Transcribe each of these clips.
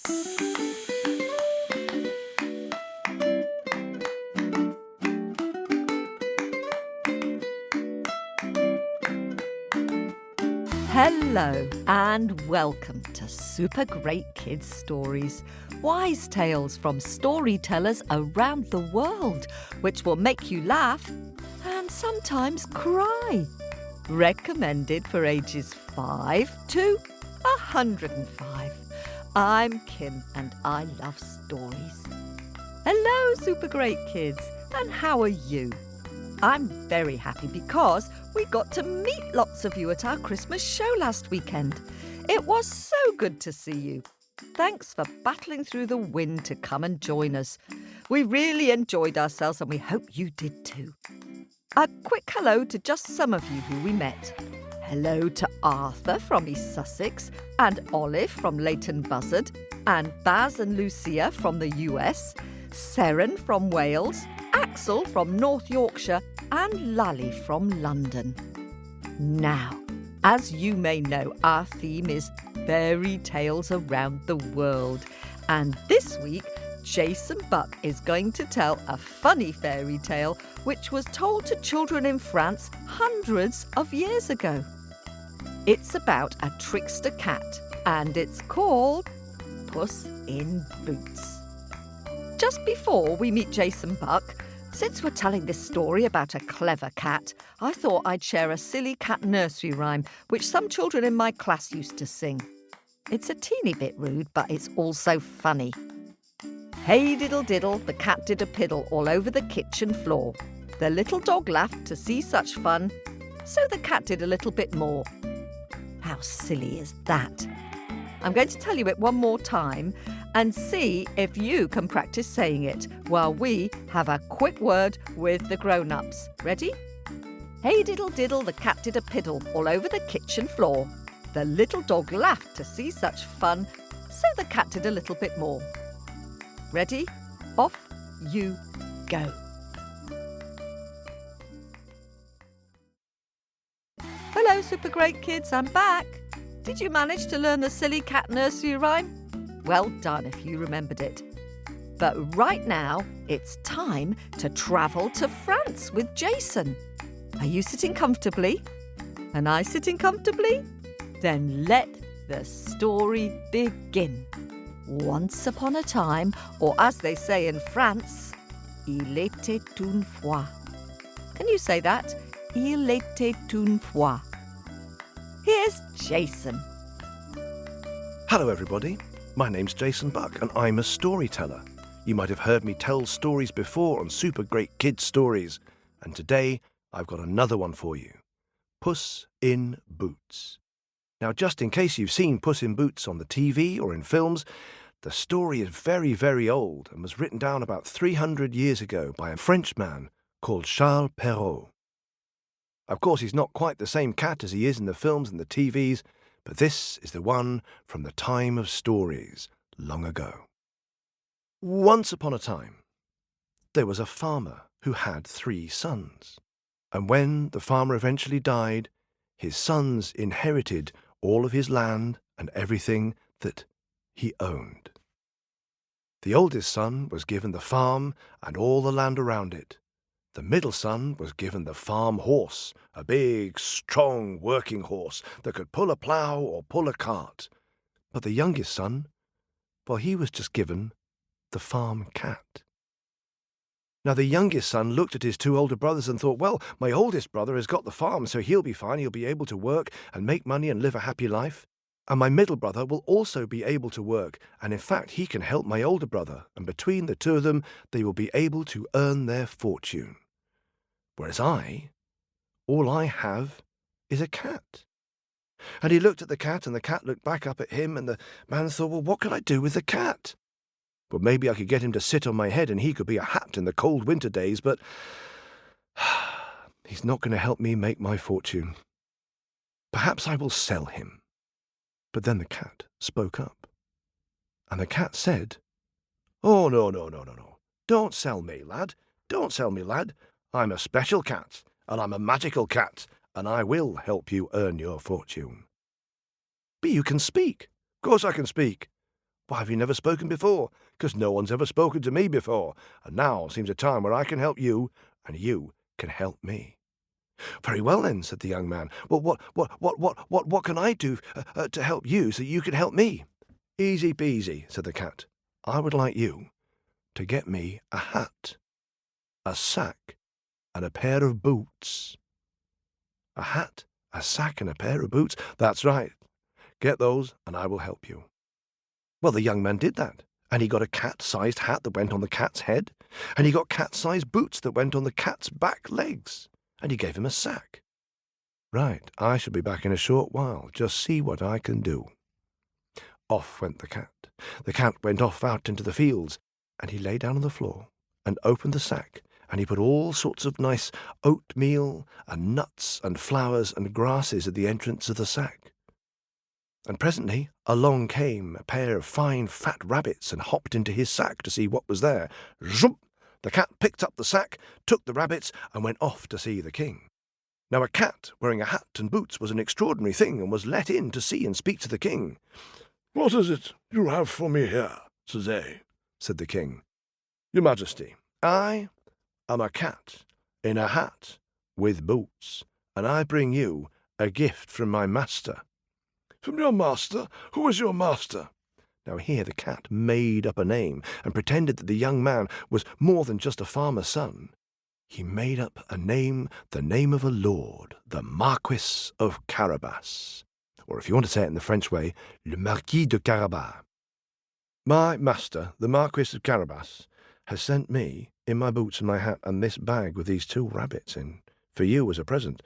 Hello and welcome to Super Great Kids Stories, wise tales from storytellers around the world, which will make you laugh and sometimes cry. Recommended for ages 5 to 105. I'm Kim and I love stories. Hello, Super Great Kids, and how are you? I'm very happy because we got to meet lots of you at our Christmas show last weekend. It was so good to see you. Thanks for battling through the wind to come and join us. We really enjoyed ourselves and we hope you did too. A quick hello to just some of you who we met. Hello to Arthur from East Sussex, and Olive from Leighton Buzzard, and Baz and Lucia from the US, Seren from Wales, Axel from North Yorkshire, and Lally from London. Now, as you may know, our theme is fairy tales around the world. And this week, Jason Buck is going to tell a funny fairy tale which was told to children in France hundreds of years ago. It's about a trickster cat, and it's called Puss in Boots. Just before we meet Jason Buck, since we're telling this story about a clever cat, I thought I'd share a silly cat nursery rhyme which some children in my class used to sing. It's a teeny bit rude, but it's also funny. Hey diddle diddle, the cat did a piddle all over the kitchen floor. The little dog laughed to see such fun, so the cat did a little bit more. How silly is that? I'm going to tell you it one more time and see if you can practice saying it while we have a quick word with the grown-ups. Ready? Hey diddle diddle, the cat did a piddle all over the kitchen floor. The little dog laughed to see such fun, so the cat did a little bit more. Ready? Off you go. Hello, Super Great Kids, I'm back. Did you manage to learn the silly cat nursery rhyme? Well done if you remembered it. But right now, it's time to travel to France with Jason. Are you sitting comfortably? And I sitting comfortably? Then let the story begin. Once upon a time, or as they say in France, il était une fois. Can you say that? Il était une fois. Here's Jason. Hello everybody, my name's Jason Buck and I'm a storyteller. You might have heard me tell stories before on Super Great Kids Stories, and today I've got another one for you. Puss in Boots. Now, just in case you've seen Puss in Boots on the TV or in films, the story is very, very old and was written down about 300 years ago by a Frenchman called Charles Perrault. Of course, he's not quite the same cat as he is in the films and the TVs, but this is the one from the time of stories, long ago. Once upon a time, there was a farmer who had 3 sons. And when the farmer eventually died, his sons inherited all of his land and everything that he owned. The oldest son was given the farm and all the land around it. The middle son was given the farm horse, a big, strong working horse that could pull a plough or pull a cart. But the youngest son, well, he was just given the farm cat. Now, the youngest son looked at his 2 older brothers and thought, well, my oldest brother has got the farm, so he'll be fine. He'll be able to work and make money and live a happy life. And my middle brother will also be able to work, and in fact, he can help my older brother, and between the 2 of them, they will be able to earn their fortune. Whereas all I have is a cat. And he looked at the cat, and the cat looked back up at him, and the man thought, well, what could I do with the cat? Well, maybe I could get him to sit on my head, and he could be a hat in the cold winter days, but he's not going to help me make my fortune. Perhaps I will sell him. But then the cat spoke up, and the cat said, oh, no. Don't sell me, lad. Don't sell me, lad. I'm a special cat, and I'm a magical cat, and I will help you earn your fortune. But you can speak. Of course I can speak. Why have you never spoken before? Because no one's ever spoken to me before, and now seems a time where I can help you, and you can help me." "Very well then," said the young man. "Well, what can I do to help you so you can help me?" "Easy peasy," said the cat. "I would like you to get me a hat, a sack, and a pair of boots." "A hat, a sack, and a pair of boots? That's right. Get those, and I will help you." Well, the young man did that, and he got a cat-sized hat that went on the cat's head, and he got cat-sized boots that went on the cat's back legs, and he gave him a sack. "Right, I shall be back in a short while. Just see what I can do." Off went the cat. The cat went off out into the fields, and he lay down on the floor and opened the sack, and he put all sorts of nice oatmeal and nuts and flowers and grasses at the entrance of the sack. And presently along came a pair of fine fat rabbits and hopped into his sack to see what was there. Zoom! The cat picked up the sack, took the rabbits, and went off to see the king. Now a cat wearing a hat and boots was an extraordinary thing, and was let in to see and speak to the king. "What is it you have for me here today?" said the king. "Your Majesty, I am a cat in a hat with boots, and I bring you a gift from my master." "From your master? Who is your master?" Now here the cat made up a name, and pretended that the young man was more than just a farmer's son. He made up a name, the name of a lord, the Marquis of Carabas, or if you want to say it in the French way, le Marquis de Carabas. "My master, the Marquis of Carabas, has sent me, in my boots and my hat, and this bag with these 2 rabbits in, for you as a present."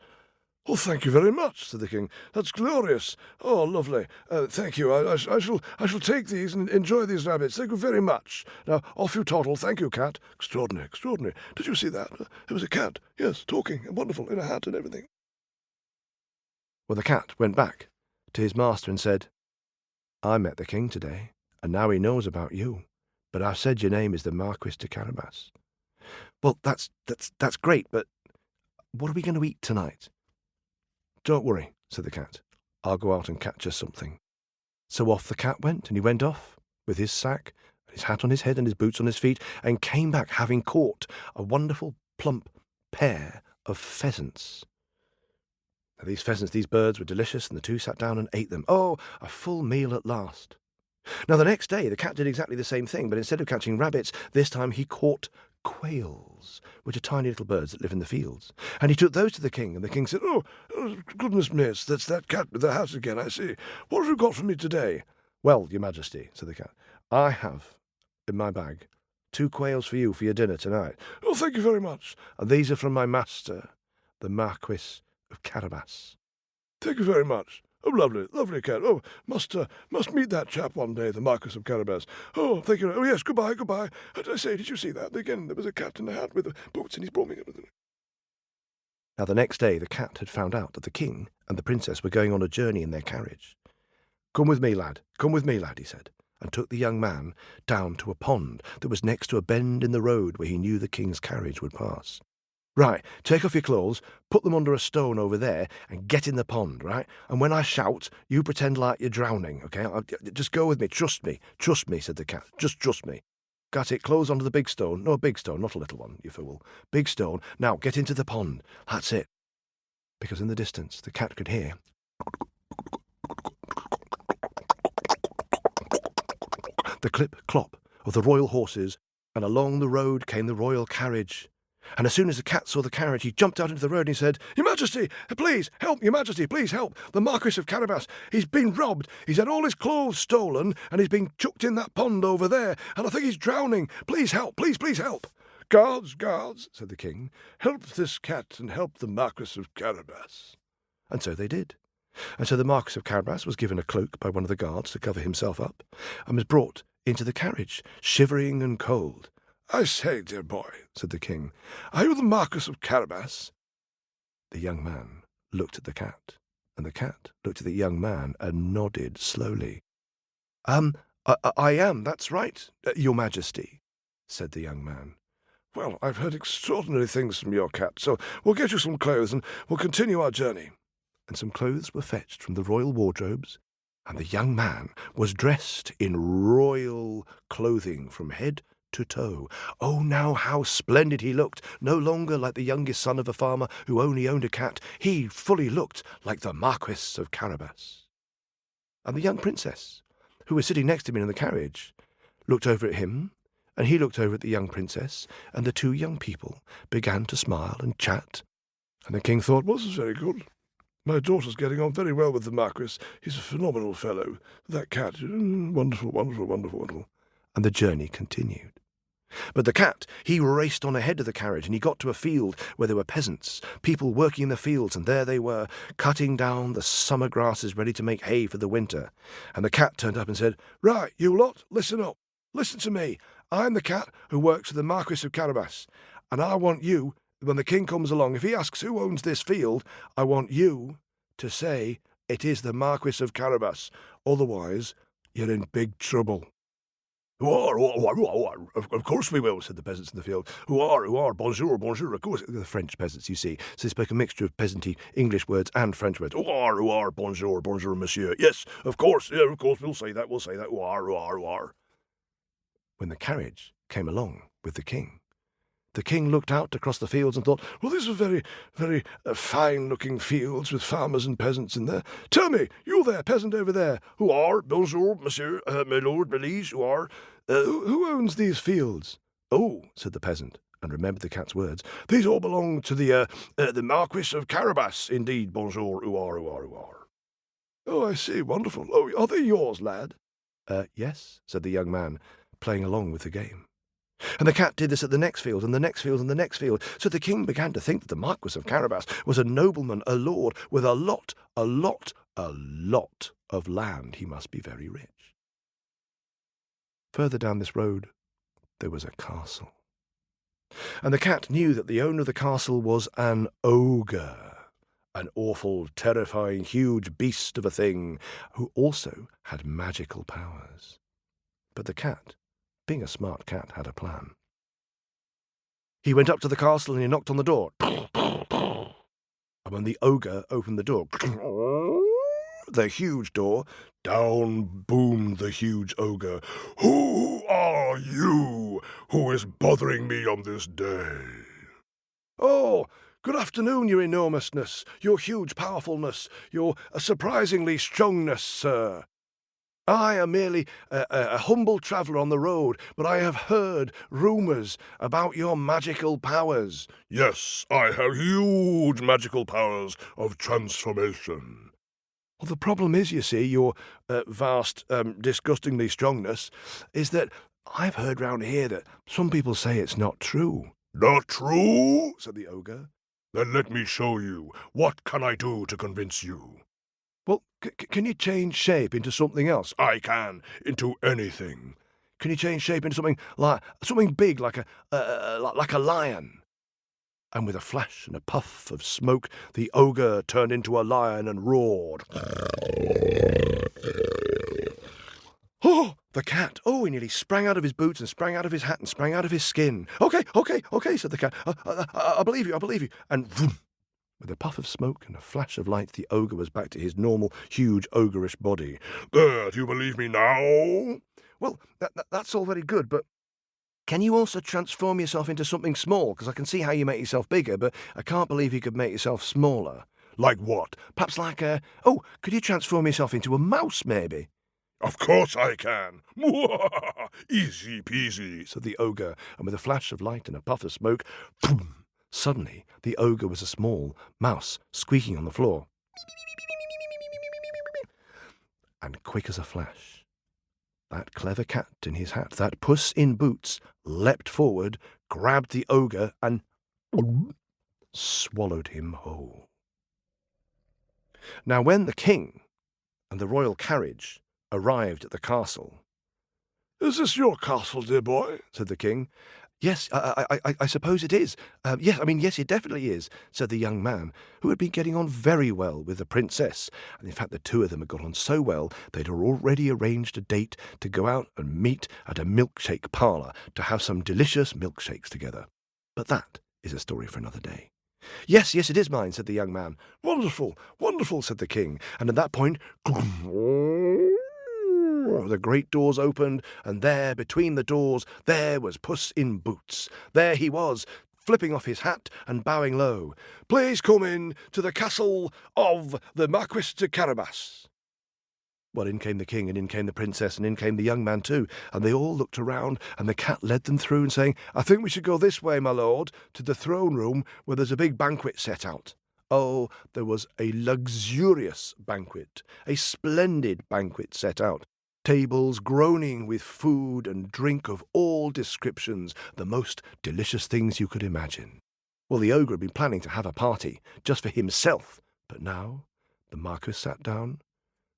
"Oh, thank you very much," said the king. "That's glorious. Oh, lovely. Thank you. I shall take these and enjoy these rabbits. Thank you very much. Now, off you toddle. Thank you, cat. Extraordinary, extraordinary. Did you see that? It was a cat, yes, talking, and wonderful, in a hat and everything." Well, the cat went back to his master and said, "I met the king today, and now he knows about you, but I've said your name is the Marquis de Carabas." "Well, that's great, but what are we going to eat tonight?" "Don't worry," said the cat. "I'll go out and catch us something." So off the cat went, and he went off with his sack, and his hat on his head and his boots on his feet, and came back having caught a wonderful plump pair of pheasants. Now these pheasants, these birds, were delicious, and the 2 sat down and ate them. Oh, a full meal at last. Now the next day the cat did exactly the same thing, but instead of catching rabbits, this time he caught quails, which are tiny little birds that live in the fields. And he took those to the king, and the king said, "Oh, goodness me, that's that cat with the hat again, I see. What have you got for me today?" "Well, your Majesty," said the cat, "I have in my bag 2 quails for you for your dinner tonight." "Oh, thank you very much." "And these are from my master, the Marquis of Carabas." "Thank you very much. Oh, lovely, lovely cat. Oh, must meet that chap one day, the Marquis of Carabas. Oh, thank you. Oh, yes, goodbye, goodbye. I say, did you see that? Again, there was a cat in a hat with the boots, and he's brought me everything." Now the next day the cat had found out that the king and the princess were going on a journey in their carriage. Come with me, lad, he said, and took the young man down to a pond that was next to a bend in the road where he knew the king's carriage would pass. "Right, take off your clothes, put them under a stone over there, and get in the pond, right? And when I shout, you pretend like you're drowning, okay? Just go with me, trust me, said the cat, just trust me. Got it, clothes onto the big stone. No, a big stone, not a little one, you fool. Big stone. Now, get into the pond. That's it." Because in the distance, the cat could hear the clip-clop of the royal horses, and along the road came the royal carriage. And as soon as the cat saw the carriage, he jumped out into the road and he said, "Your Majesty, please help, Your Majesty, please help. The Marquis of Carabas, he's been robbed. He's had all his clothes stolen, and he's been chucked in that pond over there, and I think he's drowning. Please help, please help." Guards, said the king, "help this cat and help the Marquis of Carabas." And so they did. And so the Marquis of Carabas was given a cloak by one of the guards to cover himself up, and was brought into the carriage, shivering and cold. "I say, dear boy," said the king, "are you the Marquis of Carabas?" The young man looked at the cat, and the cat looked at the young man and nodded slowly. I am, that's right, Your Majesty," said the young man. "Well, I've heard extraordinary things from your cat, so we'll get you some clothes and we'll continue our journey." And some clothes were fetched from the royal wardrobes, and the young man was dressed in royal clothing from head to toe. Oh, now how splendid he looked! No longer like the youngest son of a farmer who only owned a cat. He fully looked like the Marquis of Carabas. And the young princess, who was sitting next to him in the carriage, looked over at him, and he looked over at the young princess, and the two young people began to smile and chat. And the king thought, well, this is very good. My daughter's getting on very well with the Marquis. He's a phenomenal fellow. That cat, wonderful, wonderful, wonderful, wonderful. And the journey continued. But the cat, he raced on ahead of the carriage, and he got to a field where there were peasants, people working in the fields, and there they were, cutting down the summer grasses ready to make hay for the winter. And the cat turned up and said, right, you lot, listen up. Listen to me. I'm the cat who works for the Marquis of Carabas, and I want you, when the king comes along, if he asks who owns this field, I want you to say it is the Marquis of Carabas. Otherwise, you're in big trouble. Who are, of course we will, said the peasants in the field. Who are, bonjour, bonjour, of course. The French peasants, you see. So they spoke a mixture of peasanty English words and French words. Who are, bonjour, bonjour, monsieur. Yes, of course, we'll say that. Who are. When the carriage came along with the king looked out across the fields and thought, well, these are very, very fine-looking fields with farmers and peasants in there. Tell me, you there, peasant over there, who are, bonjour, monsieur, my lord, my liege, who owns these fields? Oh, said the peasant, and remembered the cat's words. These all belong to the Marquis of Carabas, indeed, bonjour, who are. Oh, I see, wonderful. Oh, are they yours, lad? Yes, said the young man, playing along with the game. And the cat did this at the next field, and the next field, and the next field. So the king began to think that the Marquis of Carabas was a nobleman, a lord, with a lot of land. He must be very rich. Further down this road, there was a castle. And the cat knew that the owner of the castle was an ogre, an awful, terrifying, huge beast of a thing, who also had magical powers. But the cat, being a smart cat, had a plan. He went up to the castle and he knocked on the door. And when the ogre opened the door, the huge door, down boomed the huge ogre. Who are you who is bothering me on this day? Oh, good afternoon, your enormousness, your huge powerfulness, your surprisingly strongness, sir. I am merely a humble traveller on the road, but I have heard rumours about your magical powers. Yes, I have huge magical powers of transformation. Well, the problem is, you see, your vast, disgustingly strongness, is that I've heard round here that some people say it's not true. Not true? Said the ogre. Then let me show you. What can I do to convince you? Well, can you change shape into something else? I can, into anything. Can you change shape into something big, like a lion? And with a flash and a puff of smoke, the ogre turned into a lion and roared. Oh, the cat! Oh, he nearly sprang out of his boots and sprang out of his hat and sprang out of his skin. Okay, said the cat. I believe you. And vroom. With a puff of smoke and a flash of light, the ogre was back to his normal, huge, ogreish body. There, do you believe me now? Well, that's all very good, but can you also transform yourself into something small? Because I can see how you make yourself bigger, but I can't believe you could make yourself smaller. Like what? Perhaps like could you transform yourself into a mouse, maybe? Of course I can. Easy peasy, said the ogre, and with a flash of light and a puff of smoke, boom! Suddenly, the ogre was a small mouse squeaking on the floor. And quick as a flash, that clever cat in his hat, that puss in boots, leapt forward, grabbed the ogre, and swallowed him whole. Now, when the king and the royal carriage arrived at the castle, "Is this your castle, dear boy?" said the king. "Yes, I suppose it is. Yes, it definitely is," said the young man, who had been getting on very well with the princess. And in fact, the two of them had got on so well, they'd already arranged a date to go out and meet at a milkshake parlour to have some delicious milkshakes together. But that is a story for another day. Yes, yes, it is mine, said the young man. Wonderful, wonderful, said the king. And at that point, the great doors opened, and there, between the doors, there was Puss in Boots. There he was, flipping off his hat and bowing low. Please come in to the castle of the Marquis de Carabas. Well, in came the king, and in came the princess, and in came the young man too, and they all looked around, and the cat led them through, and saying, I think we should go this way, my lord, to the throne room, where there's a big banquet set out. Oh, there was a luxurious banquet, a splendid banquet set out. Tables groaning with food and drink of all descriptions, the most delicious things you could imagine. Well, the ogre had been planning to have a party, just for himself, but now the Marquis sat down,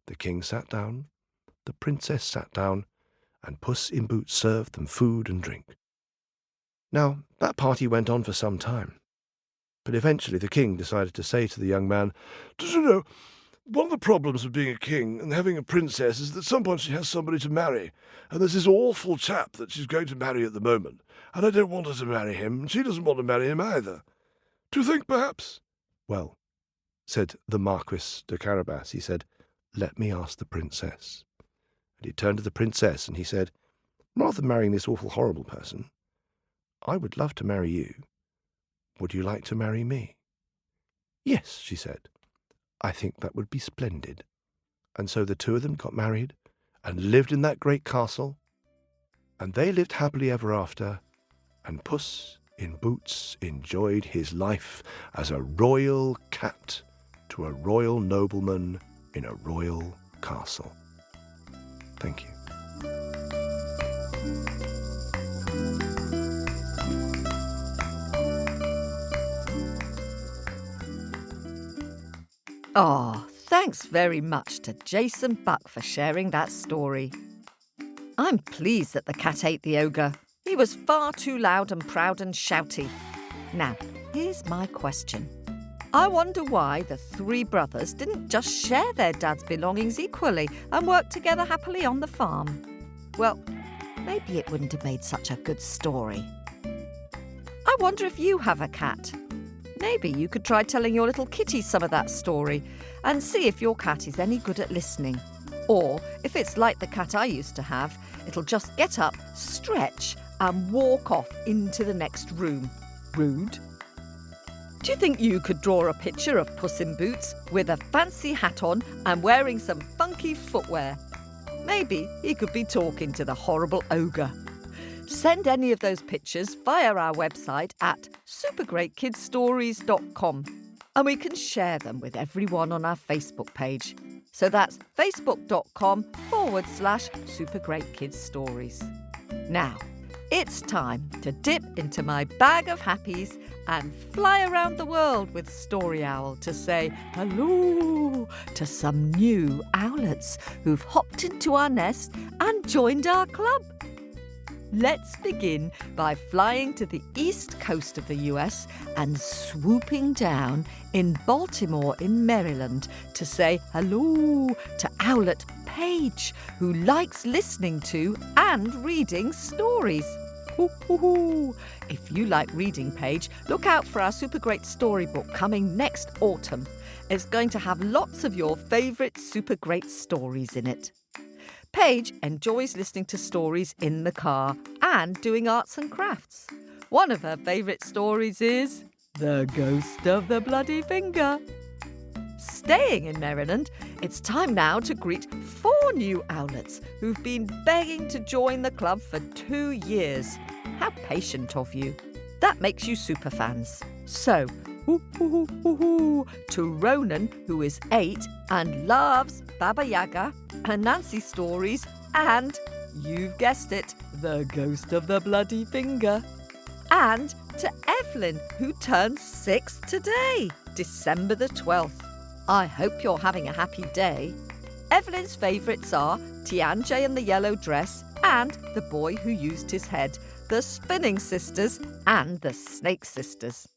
the king sat down, the princess sat down, and Puss in Boots served them food and drink. Now, that party went on for some time, but eventually the king decided to say to the young man, Did you know, one of the problems of being a king and having a princess is that at some point she has somebody to marry, and there's this awful chap that she's going to marry at the moment, and I don't want her to marry him, and she doesn't want to marry him either. Do you think, perhaps? Well, said the Marquis de Carabas, he said, let me ask the princess. And he turned to the princess and he said, rather than marrying this awful horrible person, I would love to marry you. Would you like to marry me? Yes, she said. I think that would be splendid. And so the two of them got married and lived in that great castle, and they lived happily ever after, and Puss in Boots enjoyed his life as a royal cat to a royal nobleman in a royal castle. Thank you. Oh, thanks very much to Jason Buck for sharing that story. I'm pleased that the cat ate the ogre. He was far too loud and proud and shouty. Now, here's my question. I wonder why the three brothers didn't just share their dad's belongings equally and work together happily on the farm. Well, maybe it wouldn't have made such a good story. I wonder if you have a cat. Maybe you could try telling your little kitty some of that story and see if your cat is any good at listening. Or if it's like the cat I used to have, it'll just get up, stretch and walk off into the next room. Rude. Do you think you could draw a picture of Puss in Boots with a fancy hat on and wearing some funky footwear? Maybe he could be talking to the horrible ogre. Send any of those pictures via our website at supergreatkidsstories.com and we can share them with everyone on our Facebook page. So that's facebook.com/supergreatkidsstories. Now, it's time to dip into my bag of happies and fly around the world with Story Owl to say hello to some new owlets who've hopped into our nest and joined our club. Let's begin by flying to the east coast of the US and swooping down in Baltimore in Maryland to say hello to Owlet Paige, who likes listening to and reading stories. If you like reading, Paige, look out for our super great storybook coming next autumn. It's going to have lots of your favourite super great stories in it. Paige enjoys listening to stories in the car and doing arts and crafts. One of her favourite stories is The Ghost of the Bloody Finger. Staying in Maryland, it's time now to greet 4 new owlets who've been begging to join the club for 2 years. How patient of you. That makes you super fans. So, to Ronan, who is 8 and loves Baba Yaga and Nancy stories and, you've guessed it, The Ghost of the Bloody Finger. And to Evelyn, who turns 6 today, December the 12th. I hope you're having a happy day. Evelyn's favourites are Tianjay and the Yellow Dress and The Boy Who Used His Head, The Spinning Sisters and The Snake Sisters.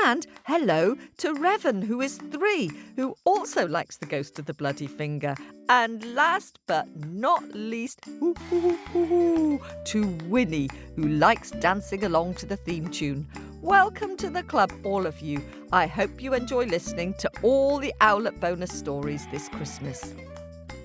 And hello to Revan, who is 3, who also likes The Ghost of the Bloody Finger. And last but not least, to Winnie, who likes dancing along to the theme tune. Welcome to the club, all of you. I hope you enjoy listening to all the Owlet bonus stories this Christmas.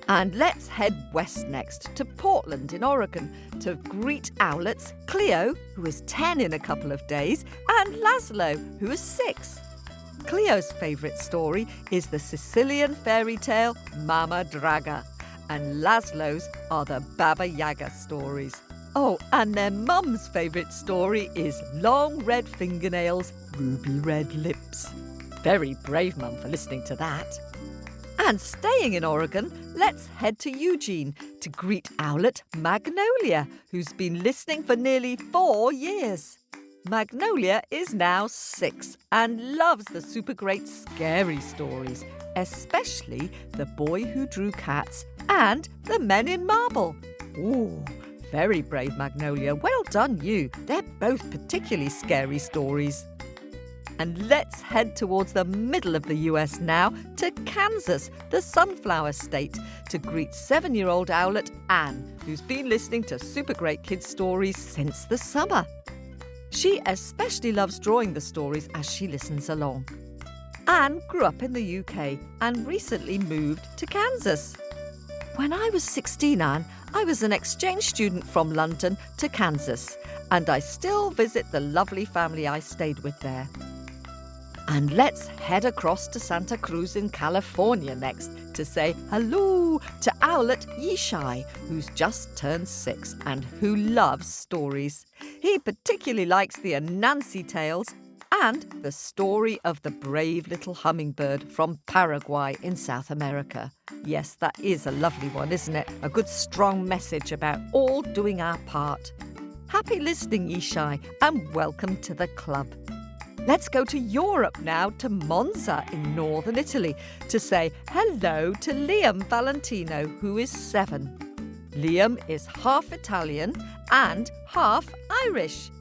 And let's head west next to Portland in Oregon to greet Owlets Cleo, who is 10 in a couple of days, and Laszlo, who is 6. Cleo's favourite story is the Sicilian fairy tale Mama Draga, and Laszlo's are the Baba Yaga stories. Oh, and their mum's favourite story is Long Red Fingernails, Ruby Red Lips. Very brave, Mum, for listening to that. And staying in Oregon, let's head to Eugene to greet Owlet Magnolia, who's been listening for nearly 4 years. Magnolia is now 6 and loves the super great scary stories, especially The Boy Who Drew Cats and The Men in Marble. Ooh, very brave, Magnolia. Well done, you. They're both particularly scary stories. And let's head towards the middle of the US now to Kansas, the sunflower state, to greet 7-year-old Owlet Anne, who's been listening to super great kids' stories since the summer. She especially loves drawing the stories as she listens along. Anne grew up in the UK and recently moved to Kansas. When I was 16, Anne, I was an exchange student from London to Kansas, and I still visit the lovely family I stayed with there. And let's head across to Santa Cruz in California next to say hello to Owlet Yishai, who's just turned 6 and who loves stories. He particularly likes the Anansi tales and the story of the brave little hummingbird from Paraguay in South America. Yes, that is a lovely one, isn't it? A good strong message about all doing our part. Happy listening, Yishai, and welcome to the club. Let's go to Europe now, to Monza in northern Italy, to say hello to Liam Valentino, who is 7. Liam is half Italian and half Irish.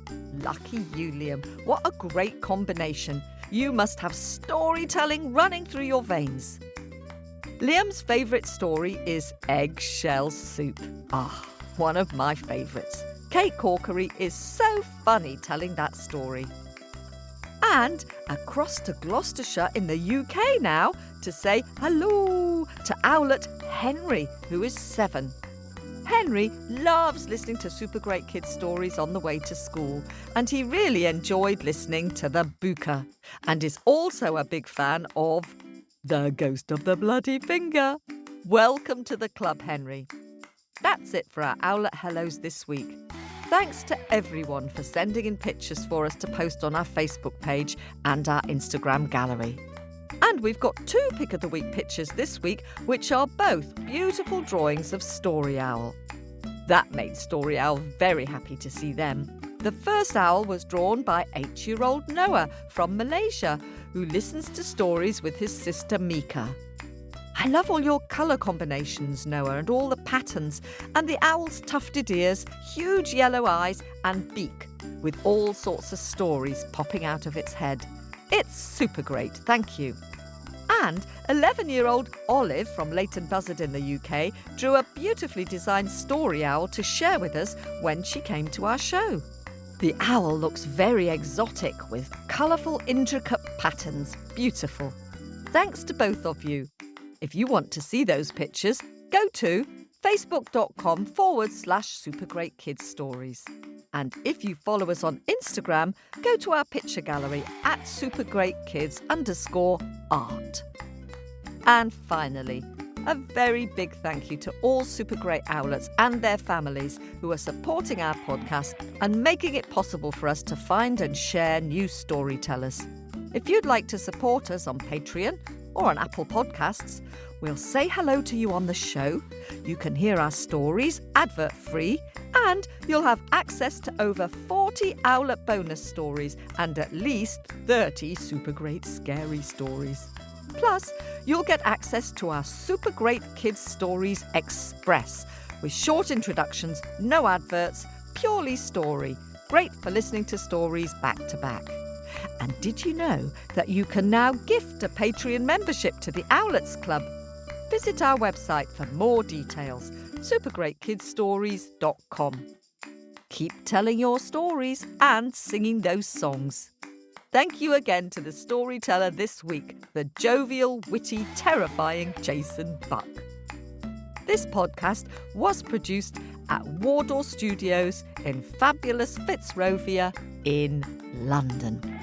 Lucky you, Liam. What a great combination. You must have storytelling running through your veins. Liam's favourite story is eggshell soup. Ah, one of my favourites. Kate Corkery is so funny telling that story. And across to Gloucestershire in the UK now to say hello to Owlet Henry, who is 7. Henry loves listening to super great kids' stories on the way to school, and he really enjoyed listening to the Buka, and is also a big fan of The Ghost of the Bloody Finger. Welcome to the club, Henry. That's it for our Owlet Hellos this week. Thanks to everyone for sending in pictures for us to post on our Facebook page and our Instagram gallery. And we've got 2 Pick of the Week pictures this week, which are both beautiful drawings of Story Owl. That made Story Owl very happy to see them. The first owl was drawn by 8-year-old Noah from Malaysia, who listens to stories with his sister Mika. I love all your colour combinations, Noah, and all the patterns, and the owl's tufted ears, huge yellow eyes and beak, with all sorts of stories popping out of its head. It's super great, thank you. And 11-year-old Olive from Leighton Buzzard in the UK drew a beautifully designed story owl to share with us when she came to our show. The owl looks very exotic with colourful, intricate patterns. Beautiful. Thanks to both of you. If you want to see those pictures, go to facebook.com/supergreatkidsstories. And if you follow us on Instagram, go to our picture gallery at supergreatkids_art. And finally, a very big thank you to all super great owlets and their families who are supporting our podcast and making it possible for us to find and share new storytellers. If you'd like to support us on Patreon or on Apple Podcasts, we'll say hello to you on the show. You can hear our stories advert-free, and you'll have access to over 40 Owlet bonus stories and at least 30 super great scary stories. Plus, you'll get access to our Super Great Kids Stories Express with short introductions, no adverts, purely story. Great for listening to stories back to back. And did you know that you can now gift a Patreon membership to the Owlets Club? Visit our website for more details, supergreatkidsstories.com. Keep telling your stories and singing those songs. Thank you again to the storyteller this week, the jovial, witty, terrifying Jason Buck. This podcast was produced at Wardour Studios in fabulous Fitzrovia in London.